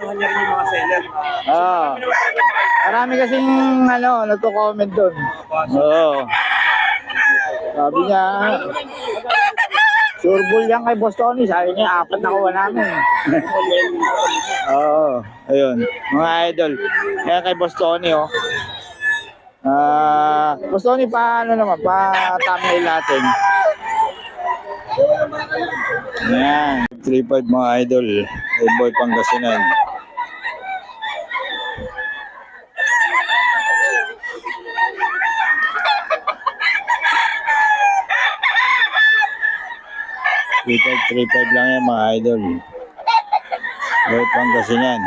Kanya rin yung mga seller. Oo. Marami kasing nagko-comment doon. Oo. Sabi niya, sureball yan kay Boss Tony. Sabi niya, 4 nakuha namin. Oo. Ayun. Mga idol. Kaya kay Boss Tony, oh. Boss Tony, paano naman? Pa-thumbnail natin. Yan. 3-5 mga idol. Hey boy, Pangasinan. Three five lang yan mga idol. Boy, Pangasinan.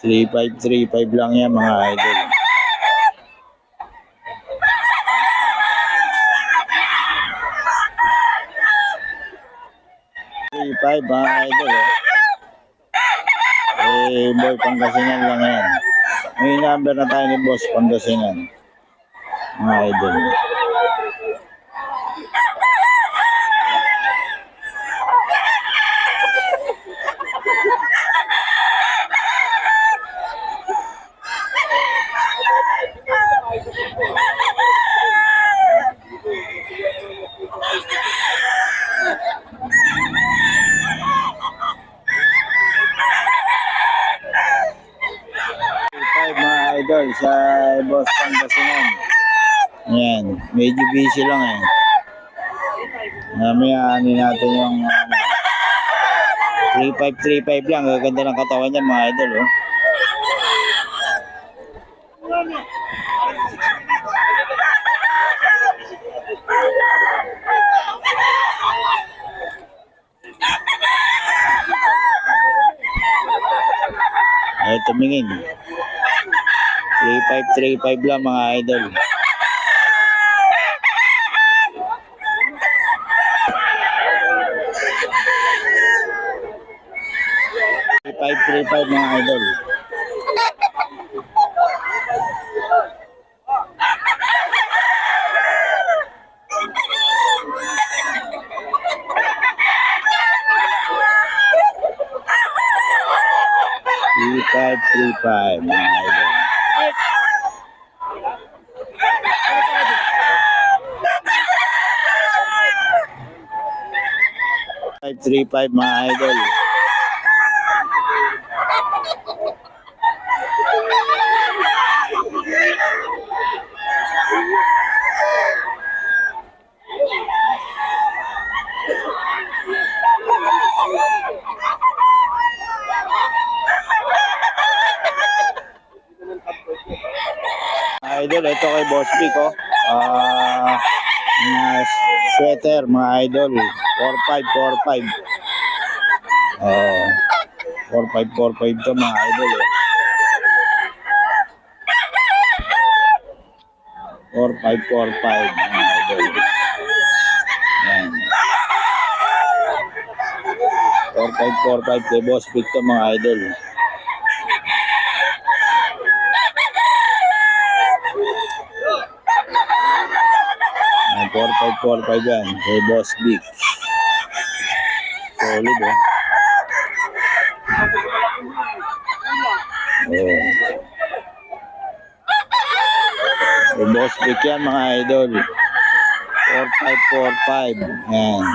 Three five lang yan mga idol. Five mga idol. Boy, Pangasinan lang yan. May number na tayo ni Boss Pangasinan. Mga idol. Idol sa Boss Pangasinan. Ayan, medyo busy lang eh. Mamaya natin yung 3-5 lang. Gaganda ng katawan niya mga idol, oh. Ay, tumingin. 3-5 lang mga idol. 3-5 mga idol. Three five mga idol. 3-5 mga idol. Idol, ito kay Boss Vic, oh. Mga sweater, mga idol. 4-5. 4-5 to mga idol, eh. 4-5 mga idol. Yan. 4-5 kay Boss Vic to mga idol. 4-5 yan kay Boss Vic. Solid, oh. Kay Boss Vic yan mga idol. 4-5. Yan.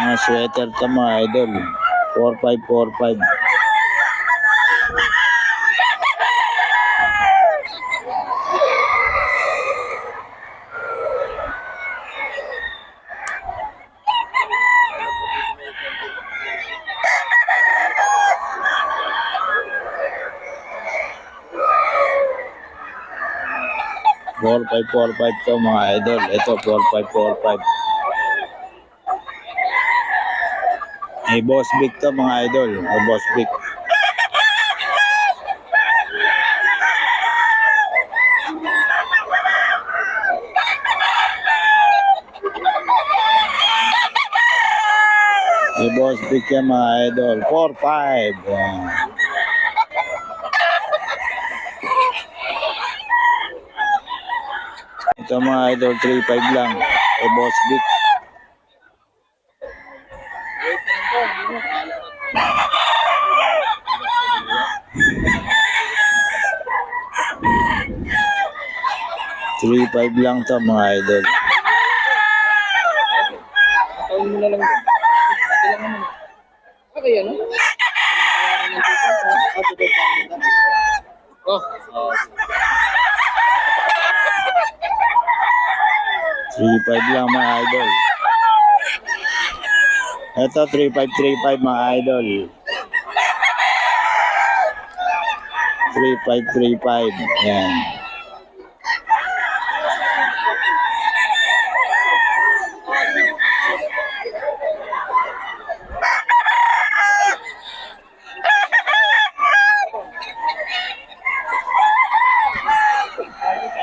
Mga sweater to mga idol. 4-5. Four five to mga idol. Ito 4-5. May Boss Vic to mga idol. May Boss Vic. May Boss big yan mga idol. 4-5. Yan. Ito mga idol, 3-5 lang. O boss big. $3.5 lang to mga idol. Taon mo na lang. Kailangan mo. Okay, ano? Oh. 3.5 lang mga idol. Ito 3.5 mga idol. 3.5. Yan.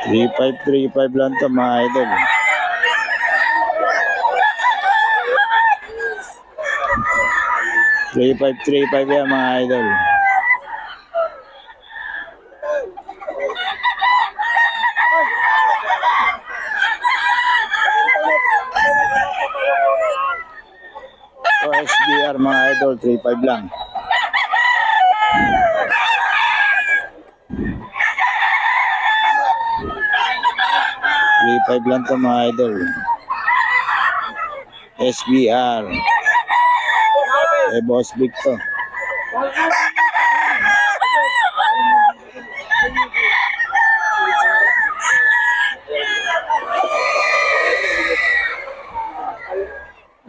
$3.5 lang to mga idol. $3.5 yan mga idol. O SBR mga idol, 3.5 lang. $3.5 lang to mga idol. SBR. Boss big to.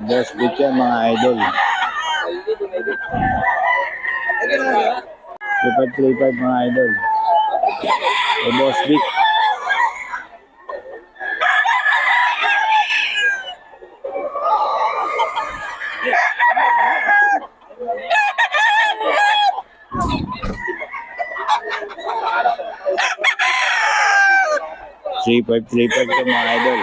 Boss big yan mga idol. 3.5 mga idol. Boss big. $3.5 to mga idol.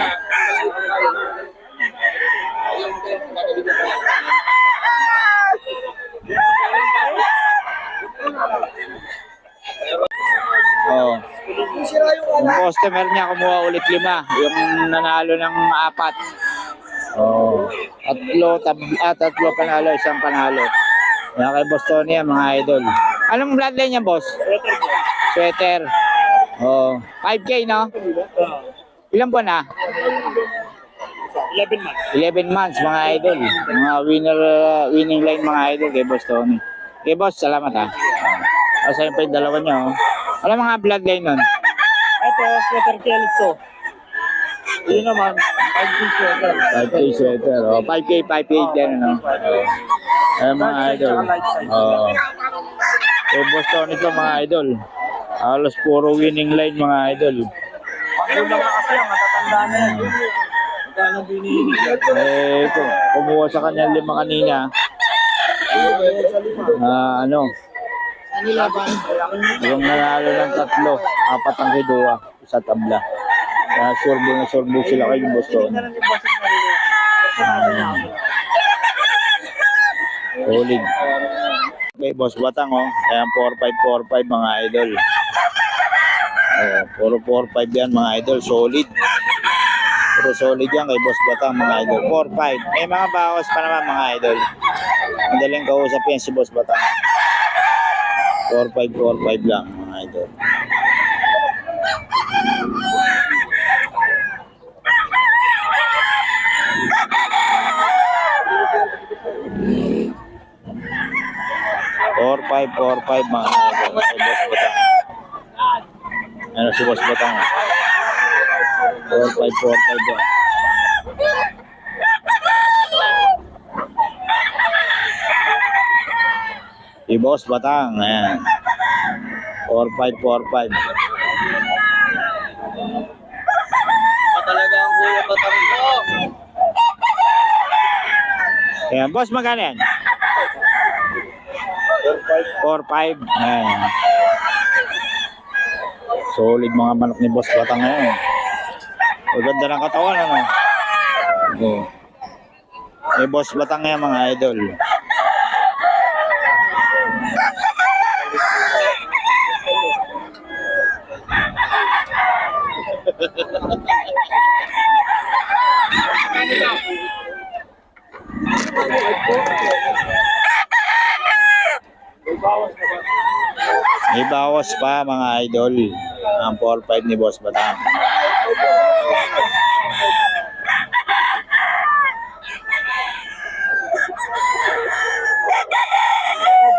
Oh. Yung customer niya kumuha ulit 5, yung nanalo ng 4. Oh. Tatlo panalo, 1 panalo. Yan kay Boss Tony yan mga idol. Anong bloodline niya, boss? Sweater. Oh, 5K no? Ilan buwan na? 11 months. 11 months mga idol. Mga winning line mga idol kay Boss Tony. Okay boss, salamat ha. Asayin pa yung dalawa niya oh. Alam mga bloodline nun? Ito, sweater Kelso. Yun naman, 5K sweater. 5K sweater. Oh, 5K din ano. Ayan mga idol. Oh. Kay Boss Tony ito mga idol. Halos puro winning line mga idol. Pagkulang na kasi ang matatanda na yan. Magkano binihingin? Kumuha sa kanya 5 kanina. Ano? Ano laban? Yung nanalo ng 3, 4 ang kiduha, 1 tabla. Kaya surbo sila kay Boss Tony. Solid. Okay, Boss Batang oh. Kaya 4.5 mga idol. Puro 4.5 yan mga idol, solid. Puro solid yan kay Boss Batang mga idol. 4.5. May mga bawas pa naman mga idol. Madaling kausap yan si Boss Batang. 4.5 lang mga idol. Four five mga idol. Kay Boss Batang. Ano si Boss Batang? 4.5 yan. Si Boss Batang, ayan. 4.5. Talaga ang kuya Batang ko. Ayan, boss, magkano yan? 4.5. Ayan. Solid mga manok ni Boss Batang ngayon. Maganda ng katawan, ano? Okay. Boss Batang yan mga idol. May bawas pa mga idol. Ang 4-5 ni Boss Batang.